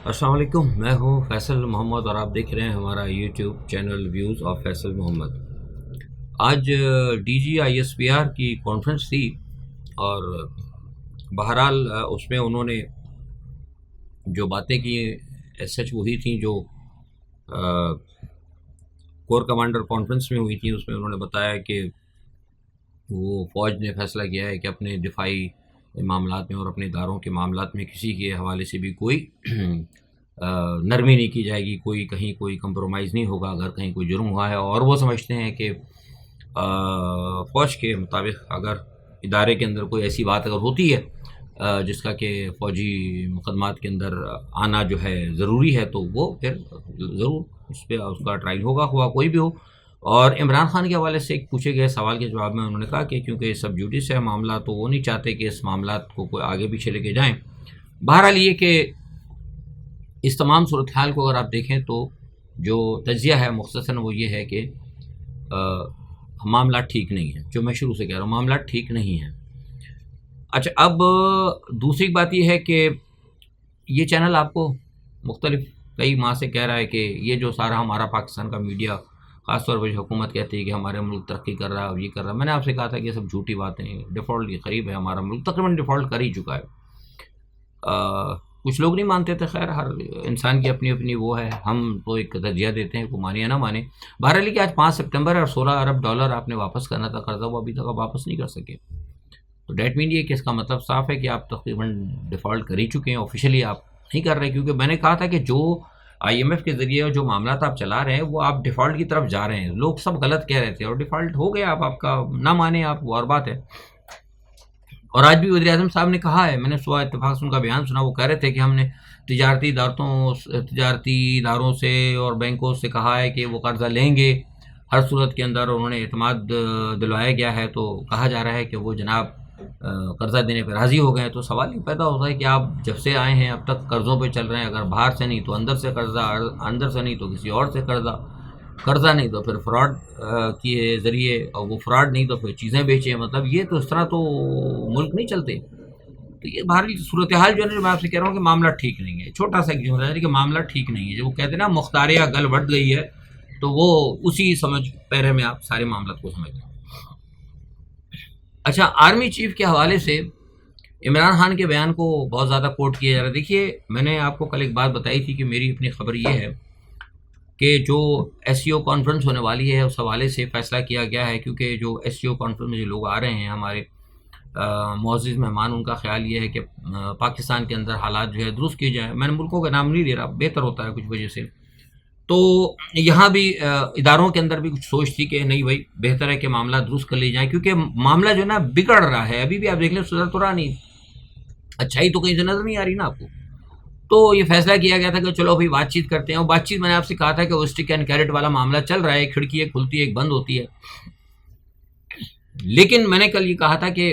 السلام علیکم، میں ہوں فیصل محمد اور آپ دیکھ رہے ہیں ہمارا YouTube channel views of Faisal Muhammad. آج D G I S P R کی کانفرنس تھی اور بہرحال اس میں انہوں نے جو باتیں کی سچ وہی تھیں جو کور کمانڈر کانفرنس میں ہوئی تھیں۔ اس میں انہوں نے بتایا کہ وہ فوج نے فیصلہ کیا ہے کہ اپنے دفاعی معاملات میں اور اپنے اداروں کے معاملات میں کسی کے حوالے سے بھی کوئی نرمی نہیں کی جائے گی، کہیں کوئی کمپرومائز نہیں ہوگا اگر کہیں کوئی جرم ہوا ہے۔ اور وہ سمجھتے ہیں کہ فوج کے مطابق اگر ادارے کے اندر کوئی ایسی بات اگر ہوتی ہے جس کا کہ فوجی مقدمات کے اندر آنا جو ہے ضروری ہے، تو وہ پھر ضرور اس کا ٹرائل ہوگا، ہوا کوئی بھی ہو۔ اور عمران خان کے حوالے سے ایک پوچھے گئے سوال کے جواب میں انہوں نے کہا کہ کیونکہ سب جوڈیس ہے معاملہ، تو وہ نہیں چاہتے کہ اس معاملات کو کوئی آگے پیچھے لے کے جائیں۔ بہرحال یہ کہ اس تمام صورتحال کو اگر آپ دیکھیں تو جو تجزیہ ہے مختصراً وہ یہ ہے کہ معاملات ٹھیک نہیں ہیں، جو میں شروع سے کہہ رہا ہوں معاملات ٹھیک نہیں ہیں۔ اچھا، اب دوسری بات یہ ہے کہ یہ چینل آپ کو مختلف کئی ماہ سے کہہ رہا ہے کہ یہ جو سارا ہمارا پاکستان کا میڈیا، خاص طور پر حکومت کہتی ہے کہ ہمارے ملک ترقی کر رہا ہے اور یہ کر رہا ہے۔ میں نے آپ سے کہا تھا کہ یہ سب جھوٹی باتیں ہیں، ڈیفالٹ کے قریب ہے ہمارا ملک، تقریباً ڈیفالٹ کر ہی چکا ہے۔ کچھ لوگ نہیں مانتے تھے، خیر ہر انسان کی اپنی اپنی وہ ہے، ہم تو ایک تجزیہ دیتے ہیں، کو مانے یا نہ مانے۔ بہرحال کہ آج 5 سپٹمبر اور $16 ارب آپ نے واپس کرنا تھا قرضہ، وہ ابھی تک آپ واپس نہیں کر سکے۔ تو ڈیٹ مین یہ کہ اس کا مطلب صاف ہے کہ آپ تقریباً ڈیفالٹ کر ہی چکے ہیں، آفیشلی آپ نہیں کر رہے، کیونکہ میں نے کہا تھا کہ جو آئی ایم ایف کے ذریعے جو معاملات آپ چلا رہے ہیں وہ آپ ڈیفالٹ کی طرف جا رہے ہیں۔ لوگ سب غلط کہہ رہے تھے اور ڈیفالٹ ہو گیا، آپ کا نہ مانیں آپ، وہ اور بات ہے۔ اور آج بھی وزیر اعظم صاحب نے کہا ہے، میں نے صبح اتفاق سے ان کا بیان سنا، وہ کہہ رہے تھے کہ ہم نے تجارتی اداروں سے اور بینکوں سے کہا ہے کہ وہ قرضہ لیں گے ہر صورت کے اندر، انہوں نے اعتماد دلوایا گیا ہے، تو کہا جا رہا ہے کہ وہ جناب قرضہ دینے پہ راضی ہو گئے۔ تو سوال یہ پیدا ہوتا ہے کہ آپ جب سے آئے ہیں اب تک قرضوں پہ چل رہے ہیں، اگر باہر سے نہیں تو اندر سے قرضہ، اندر سے نہیں تو کسی اور سے قرضہ نہیں تو پھر فراڈ کے ذریعے، اور وہ فراڈ نہیں تو پھر چیزیں بیچیں، مطلب یہ تو اس طرح تو ملک نہیں چلتے۔ تو یہ باہری صورتحال جو ہے نا، میں آپ سے کہہ رہا ہوں کہ معاملہ ٹھیک نہیں ہے، چھوٹا سا ایک جملہ ہے کہ معاملہ ٹھیک نہیں ہے۔ جو وہ کہتے ہیں نا مختاریہ گل بڑھ گئی ہے، تو وہ اسی سمجھ پیرے میں آپ سارے معاملات کو سمجھتے ہیں۔ اچھا، آرمی چیف کے حوالے سے عمران خان کے بیان کو بہت زیادہ کوٹ کیا جا رہا ہے۔ دیکھیے، میں نے آپ کو کل ایک بات بتائی تھی کہ میری اپنی خبر یہ ہے کہ جو ایس سی او کانفرنس ہونے والی ہے اس حوالے سے فیصلہ کیا گیا ہے، کیونکہ جو ایس سی او کانفرنس میں جو لوگ آ رہے ہیں ہمارے معزز مہمان، ان کا خیال یہ ہے کہ پاکستان کے اندر حالات جو ہے درست کیے جائیں۔ میں نے ملکوں کا نام نہیں دے رہا، بہتر ہوتا ہے کچھ وجہ سے۔ تو یہاں بھی اداروں کے اندر بھی کچھ سوچ تھی کہ نہیں بھائی بہتر ہے کہ معاملہ درست کر لی جائیں، کیونکہ معاملہ جو ہے نا بگڑ رہا ہے، ابھی بھی آپ دیکھ لیں سدھر تو رہا نہیں، اچھائی تو کہیں سے نظر نہیں آ رہی نا آپ کو۔ تو یہ فیصلہ کیا گیا تھا کہ چلو ابھی بات چیت کرتے ہیں، اور بات چیت میں نے آپ سے کہا تھا کہ وہ اسٹک اینڈ کیرٹ والا معاملہ چل رہا ہے، ایک کھڑکی ایک کھلتی ہے ایک بند ہوتی ہے۔ لیکن میں نے کل یہ کہا تھا کہ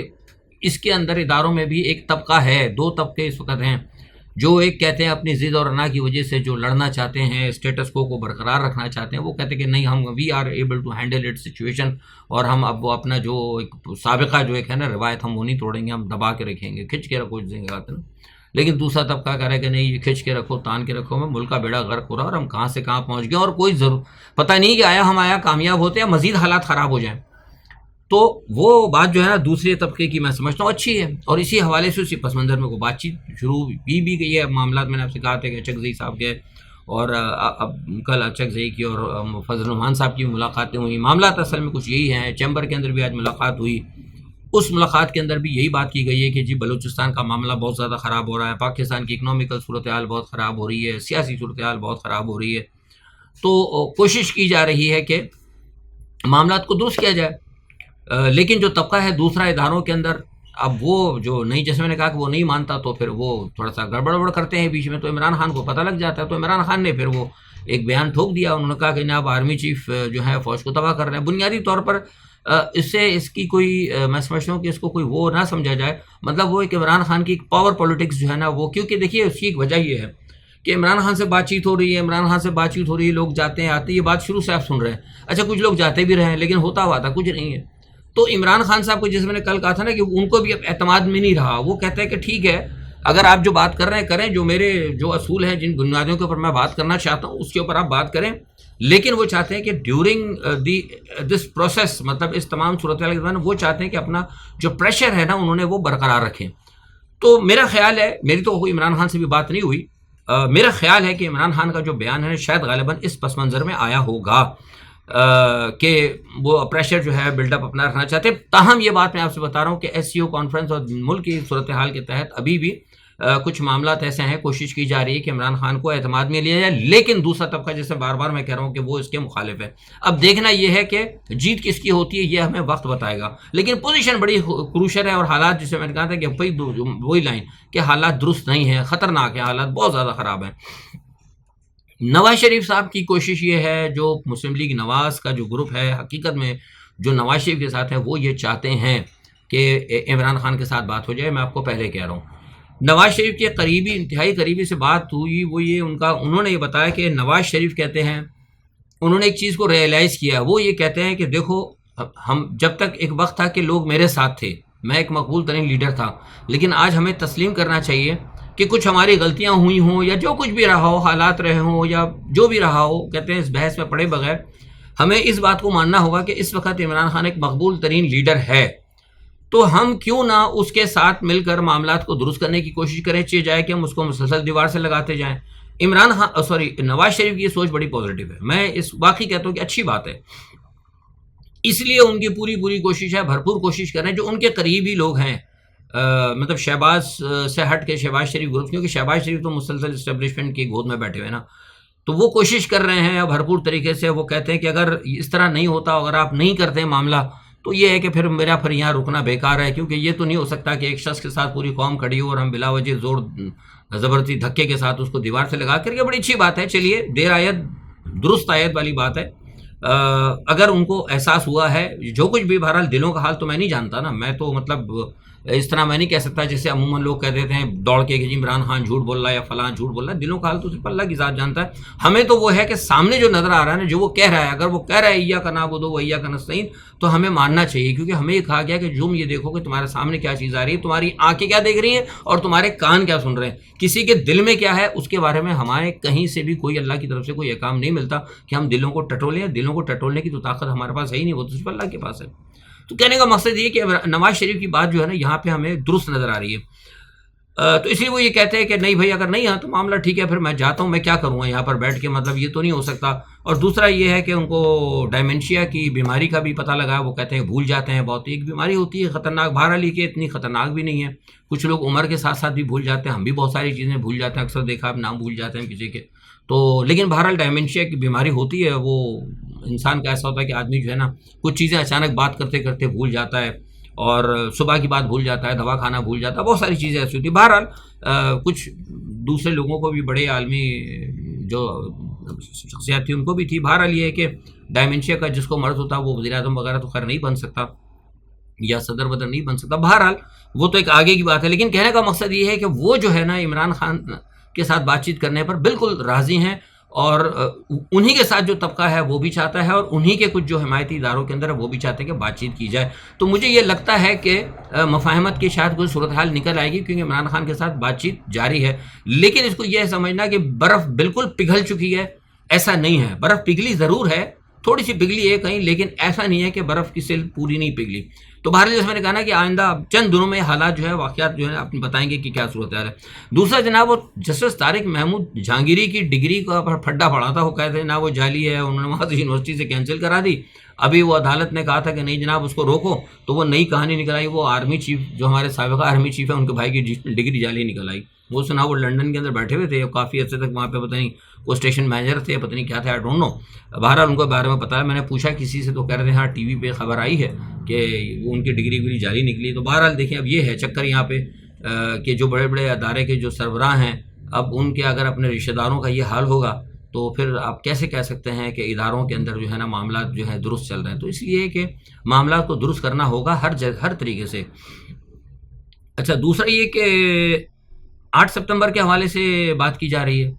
اس کے اندر اداروں میں بھی ایک طبقہ ہے، 2 طبقے اس وقت ہیں، جو ایک کہتے ہیں اپنی ضد اور انا کی وجہ سے جو لڑنا چاہتے ہیں، اسٹیٹس کو برقرار رکھنا چاہتے ہیں، وہ کہتے ہیں کہ نہیں ہم we are able to handle it situation, اور ہم اب وہ اپنا جو ایک سابقہ جو ایک ہے نا روایت، ہم وہ نہیں توڑیں گے، ہم دبا کے رکھیں گے، کھنچ کے رکھو دیں گے کہتے ہیں۔ لیکن دوسرا طبقہ کہہ رہا ہے کہ نہیں، یہ کھنچ کے رکھو، تان کے رکھو، میں ملک کا بیڑا غرق ہو رہا اور ہم کہاں سے کہاں پہنچ گئے، اور کوئی پتہ نہیں کہ ہم کامیاب ہوتے ہیں مزید حالات خراب ہو جائیں۔ تو وہ بات جو ہے نا دوسرے طبقے کی میں سمجھتا ہوں اچھی ہے، اور اسی حوالے سے اسی پس منظر میں کوئی بات چیت شروع بھی گئی ہے۔ معاملات میں نے آپ سے کہا تھا کہ اچک زئی صاحب گئے، اور اب کل اچک زئی کی اور فضل الرحمان صاحب کی ملاقاتیں ہوئی۔ معاملات اصل میں کچھ یہی ہیں، چیمبر کے اندر بھی آج ملاقات ہوئی، اس ملاقات کے اندر بھی یہی بات کی گئی ہے کہ جی بلوچستان کا معاملہ بہت زیادہ خراب ہو رہا ہے، پاکستان کی اکنامیکل صورتحال بہت خراب ہو رہی ہے، سیاسی صورتحال بہت خراب ہو رہی ہے، تو کوشش کی جا رہی ہے کہ معاملات کو درست کیا جائے۔ لیکن جو طبقہ ہے دوسرا اداروں کے اندر، اب وہ جو نہیں، جیسے میں نے کہا کہ وہ نہیں مانتا، تو پھر وہ تھوڑا سا گڑبڑ کرتے ہیں بیچ میں، تو عمران خان کو پتہ لگ جاتا ہے، تو عمران خان نے پھر وہ ایک بیان ٹھوک دیا، انہوں نے کہا کہ جناب آرمی چیف جو ہے فوج کو تباہ کر رہے ہیں۔ بنیادی طور پر اس کی کوئی میں سمجھتا ہوں کہ اس کو کوئی وہ نہ سمجھا جائے، مطلب وہ ایک عمران خان کی پاور پولیٹکس جو ہے نا وہ، کیونکہ دیکھیے اس کی ایک وجہ یہ ہے کہ عمران خان سے بات چیت ہو رہی ہے، عمران خان سے بات چیت ہو رہی ہے، لوگ جاتے ہیں آتے ہیں، یہ بات شروع سے آپ سن رہے ہیں۔ اچھا، کچھ لوگ جاتے بھی رہے ہیں لیکن ہوتا ہوا تھا کچھ نہیں ہے۔ تو عمران خان صاحب کو جیسے میں نے کل کہا تھا نا کہ ان کو بھی اب اعتماد میں نہیں رہا، وہ کہتا ہے کہ ٹھیک ہے اگر آپ جو بات کر رہے ہیں کریں، جو میرے جو اصول ہیں جن بنیادوں کے اوپر میں بات کرنا چاہتا ہوں اس کے اوپر آپ بات کریں، لیکن وہ چاہتے ہیں کہ ڈیورنگ دس پروسیس، مطلب اس تمام صورتحال کے دوران وہ چاہتے ہیں کہ اپنا جو پریشر ہے نا انہوں نے وہ برقرار رکھیں. تو میرا خیال ہے، میری تو عمران خان سے بھی بات نہیں ہوئی، میرا خیال ہے کہ عمران خان کا جو بیان ہے شاید غالباً اس پس منظر میں آیا ہوگا کہ وہ پریشر جو ہے بلڈ اپ اپنا رکھنا چاہتے ہیں. تاہم یہ بات میں آپ سے بتا رہا ہوں کہ ایس سی او کانفرنس اور ملک کی صورتحال کے تحت ابھی بھی کچھ معاملات ایسے ہیں، کوشش کی جا رہی ہے کہ عمران خان کو اعتماد میں لیا جائے، لیکن دوسرا طبقہ جیسے بار بار میں کہہ رہا ہوں کہ وہ اس کے مخالف ہے. اب دیکھنا یہ ہے کہ جیت کس کی ہوتی ہے، یہ ہمیں وقت بتائے گا، لیکن پوزیشن بڑی کروشل ہے. اور حالات جسے میں نے کہا تھا کہ وہی لائن کہ حالات درست نہیں ہیں، خطرناک ہیں، حالات بہت زیادہ خراب ہیں. نواز شریف صاحب کی کوشش یہ ہے، جو مسلم لیگ نواز کا جو گروپ ہے، حقیقت میں جو نواز شریف کے ساتھ ہے وہ یہ چاہتے ہیں کہ عمران خان کے ساتھ بات ہو جائے. میں آپ کو پہلے کہہ رہا ہوں، نواز شریف کے قریبی، انتہائی قریبی سے بات ہوئی، وہ یہ انہوں نے یہ بتایا کہ نواز شریف کہتے ہیں، انہوں نے ایک چیز کو ریئلائز کیا، وہ یہ کہتے ہیں کہ دیکھو ہم جب تک ایک وقت تھا کہ لوگ میرے ساتھ تھے، میں ایک مقبول ترین لیڈر تھا، لیکن آج ہمیں تسلیم کرنا چاہیے کہ کچھ ہماری غلطیاں ہوئی ہوں یا جو کچھ بھی رہا ہو، حالات رہے ہوں یا جو بھی رہا ہو، کہتے ہیں اس بحث میں پڑے بغیر ہمیں اس بات کو ماننا ہوگا کہ اس وقت عمران خان ایک مقبول ترین لیڈر ہے، تو ہم کیوں نہ اس کے ساتھ مل کر معاملات کو درست کرنے کی کوشش کریں، چاہے جائے کہ ہم اس کو مسلسل دیوار سے لگاتے جائیں. نواز شریف کی یہ سوچ بڑی پازیٹیو ہے، میں اس واقعی کہتا ہوں کہ اچھی بات ہے. اس لیے ان کی پوری کوشش ہے، بھرپور کوشش کریں جو ان کے قریبی لوگ ہیں، مطلب شہباز سے ہٹ کے شہباز شریف گروپ، کیونکہ شہباز شریف تو مسلسل اسٹیبلشمنٹ کی گود میں بیٹھے ہوئے نا، تو وہ کوشش کر رہے ہیں بھرپور طریقے سے. وہ کہتے ہیں کہ اگر اس طرح نہیں ہوتا، اگر آپ نہیں کرتے معاملہ، تو یہ ہے کہ پھر میرا یہاں رکنا بیکار ہے، کیونکہ یہ تو نہیں ہو سکتا کہ ایک شخص کے ساتھ پوری قوم کھڑی ہو اور ہم بلا وجہ زور زبردستی دھکے کے ساتھ اس کو دیوار سے لگا کر کے. بڑی اچھی بات ہے، چلیے دیر آیت درست آیت والی بات ہے. اگر ان کو احساس ہوا ہے جو کچھ بھی، بہرحال دلوں کا حال تو میں نہیں جانتا نا، میں تو مطلب اس طرح میں نہیں کہہ سکتا جیسے عموماً لوگ کہہ دیتے ہیں دوڑ کے کہ جی عمران خان جھوٹ بول رہا ہے یا فلاں جھوٹ بول رہا ہے. دلوں کا حال تو صرف اللہ کی ذات جانتا ہے. ہمیں تو وہ ہے کہ سامنے جو نظر آ رہا ہے نا، جو وہ کہہ رہا ہے، اگر وہ کہہ رہا ہے ایاک نعبد و ایاک نستعین، تو ہمیں ماننا چاہیے، کیونکہ ہمیں یہ کہا گیا کہ تم یہ دیکھو کہ تمہارے سامنے کیا چیز آ رہی ہے، تمہاری آنکھیں کیا دیکھ رہی ہیں اور تمہارے کان کیا سن رہے ہیں. کسی کے دل میں کیا ہے اس کے بارے میں ہمارے کہیں سے بھی کوئی اللہ کی طرف سے کوئی احکام نہیں ملتا کہ ہم دلوں کو ٹٹولیں. دلوں کو ٹٹولنے کی تو طاقت ہمارے پاس ہے ہی نہیں، وہ تو صرف اللہ کے پاس ہے. تو کہنے کا مقصد یہ کہ نواز شریف کی بات جو ہے نا یہاں پہ ہمیں درست نظر آ رہی ہے. تو اس لیے وہ یہ کہتے ہیں کہ نہیں بھائی اگر نہیں ہے تو معاملہ ٹھیک ہے، پھر میں جاتا ہوں، میں کیا کروں گا یہاں پر بیٹھ کے، مطلب یہ تو نہیں ہو سکتا. اور دوسرا یہ ہے کہ ان کو ڈائمینشیا کی بیماری کا بھی پتہ لگا ہے، وہ کہتے ہیں بھول جاتے ہیں بہت. ایک بیماری ہوتی ہے خطرناک، بہرحال یہ کہ اتنی خطرناک بھی نہیں ہے. کچھ لوگ عمر کے ساتھ ساتھ بھی بھول جاتے ہیں، ہم بھی بہت ساری چیزیں بھول جاتے ہیں، اکثر دیکھا آپ نام بھول جاتے ہیں کسی کے. تو لیکن بہرحال ڈائمینشیا کی بیماری ہوتی ہے، وہ انسان کا ایسا ہوتا ہے کہ آدمی جو ہے نا کچھ چیزیں اچانک بات کرتے کرتے بھول جاتا ہے، اور صبح کی بات بھول جاتا ہے، دوا کھانا بھول جاتا ہے، بہت ساری چیزیں ایسی ہوتی ہیں. بہرحال کچھ دوسرے لوگوں کو بھی، بڑے عالمی جو شخصیات تھی ان کو بھی تھی. بہرحال یہ ہے کہ ڈائمینشیا کا جس کو مرض ہوتا ہے وہ وزیر اعظم وغیرہ تو خیر نہیں بن سکتا یا صدر بدر نہیں بن سکتا. بہرحال وہ تو ایک آگے کی بات ہے، لیکن کہنے کا مقصد یہ ہے کہ وہ جو ہے نا عمران خان کے ساتھ بات چیت کرنے پر بالکل راضی ہیں، اور انہی کے ساتھ جو طبقہ ہے وہ بھی چاہتا ہے، اور انہی کے کچھ جو حمایتی اداروں کے اندر ہے وہ بھی چاہتے ہیں کہ بات چیت کی جائے. تو مجھے یہ لگتا ہے کہ مفاہمت کی شاید کوئی صورتحال نکل آئے گی، کیونکہ عمران خان کے ساتھ بات چیت جاری ہے. لیکن اس کو یہ سمجھنا کہ برف بالکل پگھل چکی ہے، ایسا نہیں ہے. برف پگھلی ضرور ہے، تھوڑی سی پگھلی ہے کہیں، لیکن ایسا نہیں ہے کہ برف کی سل پوری نہیں پگھلی. تو بہرحال جیسے میں نے کہا نا کہ آئندہ چند دنوں میں حالات جو ہے، واقعات جو ہے آپ بتائیں گے کہ کیا صورتحال ہے. دوسرا جناب، وہ جسٹس طارق محمود جہانگیری کی ڈگری کا پھڈا پڑا تھا، وہ کہتے ہیں نا وہ جعلی ہے، انہوں نے وہاں سے یونیورسٹی سے کینسل کرا دی. ابھی وہ عدالت نے کہا تھا کہ نہیں جناب اس کو روکو، تو وہ نئی کہانی نکل آئی. وہ آرمی چیف جو ہمارے سابقہ آرمی چیف ہے، ان کے بھائی کی ڈگری جعلی نکل آئی. وہ سنا وہ لنڈن کے اندر بیٹھے ہوئے تھے، کافی عرصے تک وہاں پہ پتہ نہیں وہ اسٹیشن مینیجر تھے، پتہ نہیں کیا تھا، آئی ڈونٹ نو. بہرحال ان کو بارے میں پتا ہے، میں نے پوچھا کسی سے تو کہہ رہے تھے ہاں ٹی وی پہ خبر آئی ہے کہ وہ ان کی ڈگری جاری نکلی. تو بہرحال دیکھیں اب یہ ہے چکر یہاں پہ کہ جو بڑے بڑے ادارے کے جو سربراہ ہیں، اب ان کے اگر اپنے رشتہ داروں کا یہ حال ہوگا تو پھر آپ کیسے کہہ سکتے ہیں کہ اداروں کے اندر جو ہے نا معاملات جو ہیں درست چل رہے ہیں. تو اس لیے کہ معاملات کو درست کرنا ہوگا ہر طریقے سے. اچھا، دوسرا یہ کہ 8 ستمبر کے حوالے سے بات کی جا رہی ہے.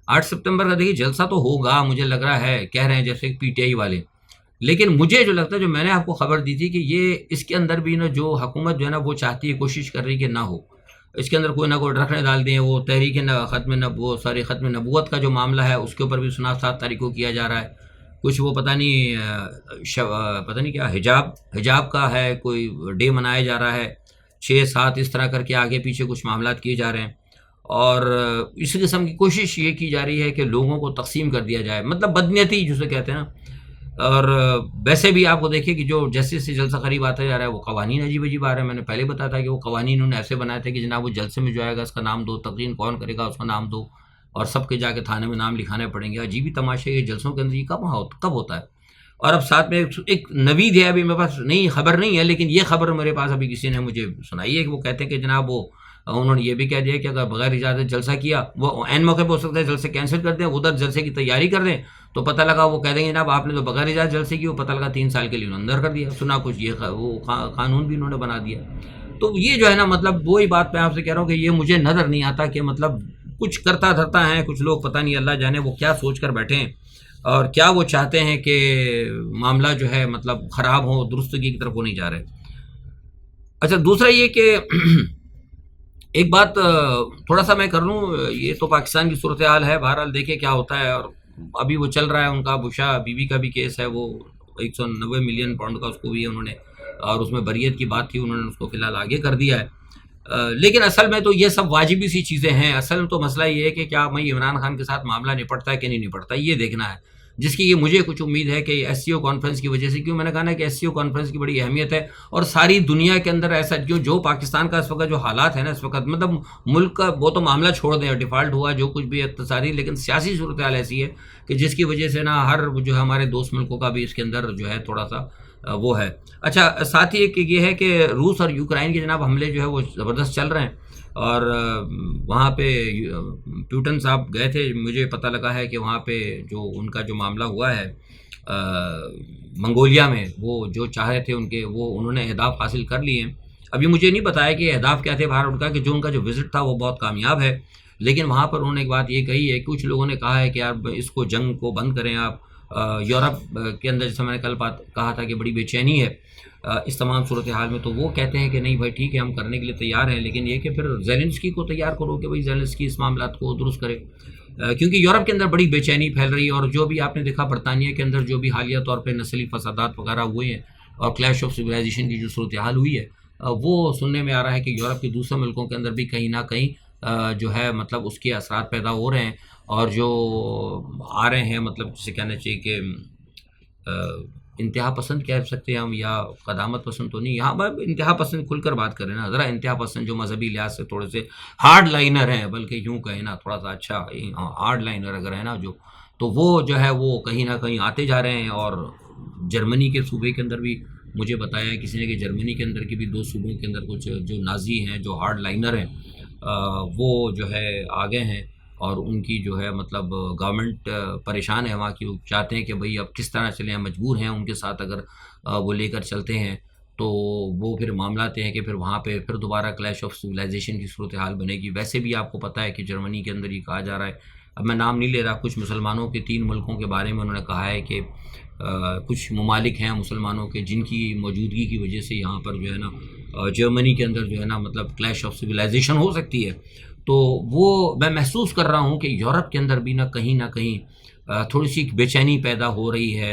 8 ستمبر کا دیکھیے جلسہ تو ہوگا، مجھے لگ رہا ہے، کہہ رہے ہیں جیسے پی ٹی آئی والے، لیکن مجھے جو لگتا ہے، جو میں نے آپ کو خبر دی تھی کہ یہ اس کے اندر بھی نا جو حکومت جو ہے نا وہ چاہتی ہے، کوشش کر رہی کہ نہ ہو. اس کے اندر کوئی نہ کوئی رکھنے ڈال دیں. وہ تحریک ختم نبوت کا جو معاملہ ہے اس کے اوپر بھی 7 تاریخ کو کیا جا رہا ہے. کچھ وہ پتہ نہیں کیا حجاب کا ہے کوئی ڈے منایا جا رہا ہے. 6-7 اس طرح کر کے آگے پیچھے کچھ معاملات کیے جا رہے ہیں. اور اسی قسم کی کوشش یہ کی جا رہی ہے کہ لوگوں کو تقسیم کر دیا جائے, مطلب بدنیتی جسے کہتے ہیں نا. اور ویسے بھی آپ کو دیکھیں کہ جو جسٹس سے جلسہ قریب آتا جا رہا ہے وہ قوانین عجیب عجیب آ رہے ہیں. میں نے پہلے بتایا تھا کہ وہ قوانین انہوں نے ایسے بنائے تھے کہ جناب وہ جلسے میں جو آئے گا اس کا نام دو, تقریر کون کرے گا اس کا نام دو, اور سب کے جا کے تھانے میں نام لکھانے پڑیں گے. عجیب ہی تماشے کے جلسوں کے اندر یہ کب ہوتا ہے. اور اب ساتھ میں ایک نوید ہے, ابھی میرے پاس خبر نہیں ہے, لیکن یہ خبر میرے پاس ابھی کسی نے مجھے سنائی ہے کہ وہ کہتے ہیں کہ جناب وہ انہوں نے یہ بھی کہہ دیا کہ اگر بغیر اجازت جلسہ کیا وہ عین موقع پہ ہو سکتا ہے جلسے کینسل کر دیں, ادھر جلسے کی تیاری کر دیں, تو پتہ لگا وہ کہہ دیں گے جناب آپ نے تو بغیر اجازت جلسے کی, وہ پتہ لگا 3 سال کے لیے انہوں نے اندر کر دیا. سنا کچھ یہ وہ قانون بھی انہوں نے بنا دیا. تو یہ جو ہے نا مطلب وہی بات میں آپ سے کہہ رہا ہوں کہ یہ مجھے نظر نہیں آتا کہ مطلب کچھ کرتا دھرتا ہے کچھ لوگ, پتہ نہیں اللہ جانے وہ کیا سوچ کر بیٹھے ہیں اور کیا وہ چاہتے ہیں کہ معاملہ جو ہے مطلب خراب ہو, درستگی کی طرف وہ نہیں جا رہے. اچھا دوسرا یہ کہ ایک بات تھوڑا سا میں کر لوں, یہ تو پاکستان کی صورتحال ہے, بہرحال دیکھیں کیا ہوتا ہے. اور ابھی وہ چل رہا ہے ان کا بشا بی بی کا بھی کیس ہے, وہ 190 ملین پاؤنڈ کا اس کو بھی انہوں نے, اور اس میں بریت کی بات تھی, انہوں نے اس کو فی الحال آگے کر دیا ہے. لیکن اصل میں تو یہ سب واجبی سی چیزیں ہیں. اصل میں تو مسئلہ یہ ہے کہ کیا میں عمران خان کے ساتھ معاملہ نپٹتا ہے کہ نہیں نپٹتا, یہ دیکھنا ہے, جس کی یہ مجھے کچھ امید ہے کہ ایس سی او کانفرنس کی وجہ سے. کیوں میں نے کہا نا کہ ایس سی او کانفرنس کی بڑی اہمیت ہے, اور ساری دنیا کے اندر ایسا جو پاکستان کا اس وقت جو حالات ہیں نا اس وقت, مطلب ملک کا وہ تو معاملہ چھوڑ دیں, ڈیفالٹ ہوا جو کچھ بھی اقتصادی, لیکن سیاسی صورتحال ایسی ہے کہ جس کی وجہ سے نا ہر جو ہے ہمارے دوست ملکوں کا بھی اس کے اندر جو ہے تھوڑا سا وہ ہے. اچھا ساتھ ہی ایک یہ ہے کہ روس اور یوکرائن کے جناب حملے جو ہے وہ زبردست چل رہے ہیں, اور وہاں پہ پیوٹن صاحب گئے تھے, مجھے پتہ لگا ہے کہ وہاں پہ جو ان کا جو معاملہ ہوا ہے منگولیا میں, وہ جو چاہے تھے ان کے وہ انہوں نے اہداف حاصل کر لیے ہیں. ابھی مجھے نہیں بتایا کہ اہداف کیا تھے باہر ان کا, کہ جو ان کا جو وزٹ تھا وہ بہت کامیاب ہے, لیکن وہاں پر انہوں نے ایک بات یہ کہی ہے, کچھ لوگوں نے کہا ہے کہ یار اس کو جنگ کو بند کریں آپ. یورپ کے اندر جیسے میں نے کل کہا تھا کہ بڑی بے چینی ہے اس تمام صورتحال میں, تو وہ کہتے ہیں کہ نہیں بھائی ٹھیک ہے ہم کرنے کے لیے تیار ہیں, لیکن یہ کہ پھر زیلنسکی کو تیار کرو کہ بھائی زیلنسکی اس معاملات کو درست کرے, کیونکہ یورپ کے اندر بڑی بے چینی پھیل رہی ہے. اور جو بھی آپ نے دیکھا برطانیہ کے اندر جو بھی حالیہ طور پہ نسلی فسادات وغیرہ ہوئے ہیں اور کلیش آف سویلائزیشن کی جو صورتحال ہوئی ہے, وہ سننے میں آ رہا ہے کہ یورپ کے دوسرے ملکوں کے اندر بھی کہیں نہ کہیں جو ہے مطلب اس کے اثرات پیدا ہو رہے ہیں, اور جو آ رہے ہیں مطلب جسے کہنا چاہیے کہ انتہا پسند کہہ سکتے ہیں ہم, یا قدامت پسند تو نہیں, یہاں پر انتہا پسند کھل کر بات کریں نا ذرا, انتہا پسند جو مذہبی لحاظ سے تھوڑے سے ہارڈ لائنر ہیں, بلکہ یوں کہیں نا تھوڑا سا اچھا ہارڈ لائنر اگر ہے نا جو, تو وہ جو ہے وہ کہیں نہ کہیں آتے جا رہے ہیں. اور جرمنی کے صوبے کے اندر بھی مجھے بتایا کسی نے کہ جرمنی کے اندر کی بھی 2 صوبوں کے اندر کچھ جو نازی ہیں جو ہارڈ لائنر ہیں وہ جو ہے آگے ہیں, اور ان کی جو ہے مطلب گورنمنٹ پریشان ہے وہاں کی, وہ چاہتے ہیں کہ بھئی اب کس طرح چلیں, مجبور ہیں ان کے ساتھ اگر وہ لے کر چلتے ہیں تو وہ پھر معاملات ہیں کہ پھر وہاں پہ پھر دوبارہ کلیش آف سویلائزیشن کی صورتحال بنے گی. ویسے بھی آپ کو پتہ ہے کہ جرمنی کے اندر یہ کہا جا رہا ہے, اب میں نام نہیں لے رہا, کچھ مسلمانوں کے 3 ملکوں کے بارے میں انہوں نے کہا ہے کہ کچھ ممالک ہیں مسلمانوں کے جن کی موجودگی کی وجہ سے یہاں پر جو ہے نا جرمنی کے اندر جو ہے نا مطلب کلیش آف سویلائزیشن ہو سکتی ہے. تو وہ میں محسوس کر رہا ہوں کہ یورپ کے اندر بھی نہ کہیں تھوڑی سی بے چینی پیدا ہو رہی ہے,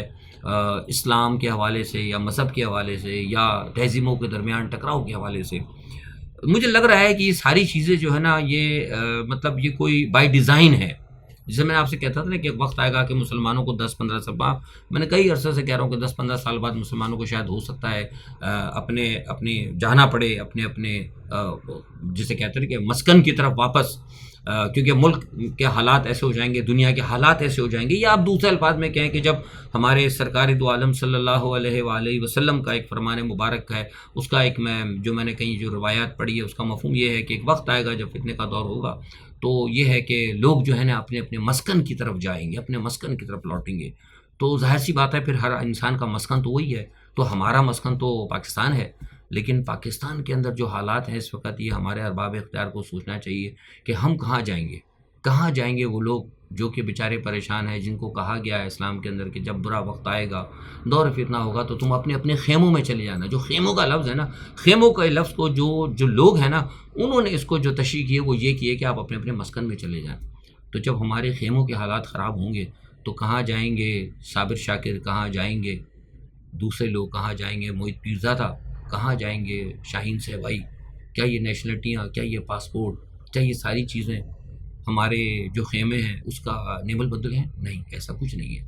اسلام کے حوالے سے یا مذہب کے حوالے سے یا تہذیبوں کے درمیان ٹکراؤ کے حوالے سے. مجھے لگ رہا ہے کہ یہ ساری چیزیں جو ہے نا یہ مطلب یہ کوئی بائی ڈیزائن ہے. جسے میں آپ سے کہتا تھا نا کہ وقت آئے گا کہ مسلمانوں کو 10-15 سال بعد, میں نے کئی عرصے سے کہہ رہا ہوں کہ 10-15 سال بعد مسلمانوں کو شاید ہو سکتا ہے اپنے جانا پڑے اپنے جسے کہتے ہیں کہ مسکن کی طرف واپس, کیونکہ ملک کے حالات ایسے ہو جائیں گے, دنیا کے حالات ایسے ہو جائیں گے, یا آپ دوسرے الفاظ میں کہیں کہ جب ہمارے سرکار دو عالم صلی اللہ علیہ وآلہ وسلم کا ایک فرمان مبارک ہے, اس کا ایک میں نے کہیں جو روایات پڑھی ہے اس کا مفہوم یہ ہے کہ ایک وقت آئے گا جب فتنے کا دور ہوگا, تو یہ ہے کہ لوگ جو ہے نا اپنے مسکن کی طرف جائیں گے, اپنے مسکن کی طرف لوٹیں گے. تو ظاہر سی بات ہے پھر ہر انسان کا مسکن تو وہی ہے, تو ہمارا مسکن تو پاکستان ہے, لیکن پاکستان کے اندر جو حالات ہیں اس وقت, یہ ہمارے ارباب اختیار کو سوچنا چاہیے کہ ہم کہاں جائیں گے وہ لوگ جو کہ بیچارے پریشان ہیں، جن کو کہا گیا ہے اسلام کے اندر کہ جب برا وقت آئے گا، دور فتنہ ہوگا، تو تم اپنے اپنے خیموں میں چلے جانا. جو خیموں کا لفظ ہے نا، خیموں کا لفظ کو جو لوگ ہیں نا، انہوں نے اس کو جو تشریح کی ہے وہ یہ کی ہے کہ آپ اپنے اپنے مسکن میں چلے جائیں. تو جب ہمارے خیموں کے حالات خراب ہوں گے تو کہاں جائیں گے صابر شاکر، کہاں جائیں گے دوسرے لوگ، کہاں جائیں گے محیط پیرزادہ، کہاں جائیں گے شاہین صاحبائی؟ کیا یہ نیشنلٹیاں، کیا یہ پاسپورٹ، کیا یہ ساری چیزیں ہمارے جو خیمے ہیں اس کا نعم البدل ہیں؟ نہیں، ایسا کچھ نہیں ہے.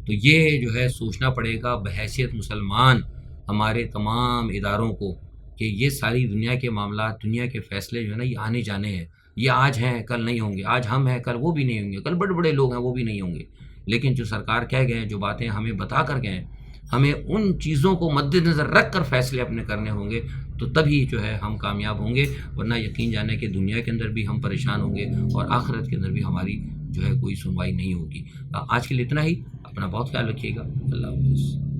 تو یہ جو ہے سوچنا پڑے گا بحیثیت مسلمان ہمارے تمام اداروں کو کہ یہ ساری دنیا کے معاملات، دنیا کے فیصلے جو ہے نا، یہ آنے جانے ہیں. یہ آج ہیں کل نہیں ہوں گے، آج ہم ہیں کل وہ بھی نہیں ہوں گے، کل بڑے بڑے لوگ ہیں وہ بھی نہیں ہوں گے. لیکن جو سرکار کہہ گئے ہیں، جو باتیں ہمیں بتا کر گئے ہیں، ہمیں ان چیزوں کو مد نظر رکھ کر فیصلے اپنے کرنے ہوں گے، تو تبھی جو ہے ہم کامیاب ہوں گے. ورنہ یقین جانے کہ دنیا کے اندر بھی ہم پریشان ہوں گے اور آخرت کے اندر بھی ہماری جو ہے کوئی سنوائی نہیں ہوگی. آج کے لیے اتنا ہی. اپنا بہت خیال رکھیے گا. اللہ حافظ.